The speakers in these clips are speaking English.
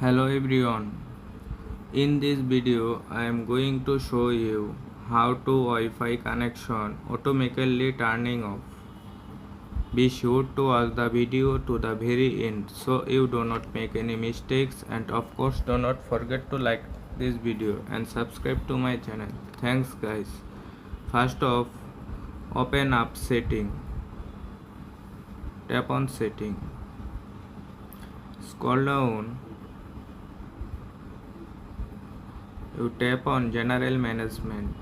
Hello everyone. In this video I am going to show you how to Wi-Fi connection automatically turning off. Be sure to watch the video to the very end so you do not make any mistakes, and of course do not forget to like this video and subscribe to my channel. Thanks guys. First off, open up setting. Tap on setting. Scroll down. You tap on General Management.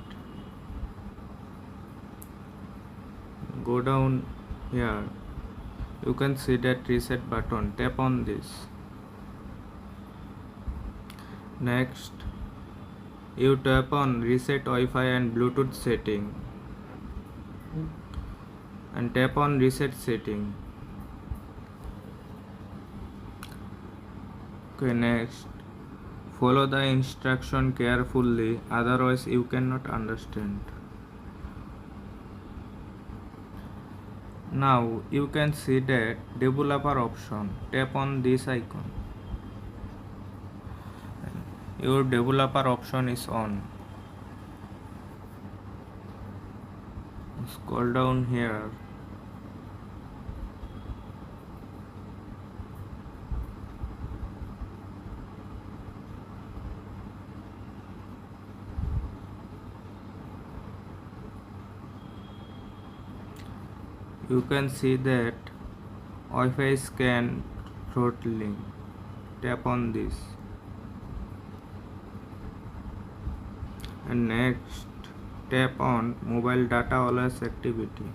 Go down here. You can see that reset button. Tap on this. Next, you tap on Reset Wi-Fi and Bluetooth setting. And tap on Reset setting. Okay, next. Follow the instruction carefully, otherwise you cannot understand. Now you can see that developer option. Tap on this icon. Your developer option is on. Scroll down here. You can see that Wi-Fi scan throttling. Tap on this. And next, tap on mobile data always activity.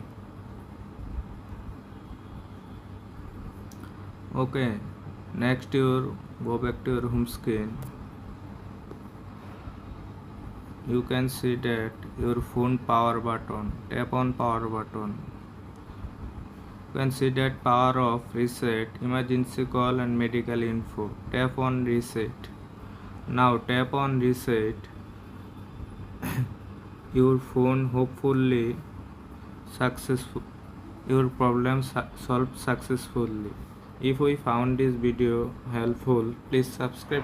Okay, next you go back to your home screen. You can see that your phone power button. Tap on power button. You can see that power off, reset, emergency call and medical info. Tap on reset. Now tap on reset. Your phone hopefully successful. Your problem solved successfully. If we found this video helpful, please subscribe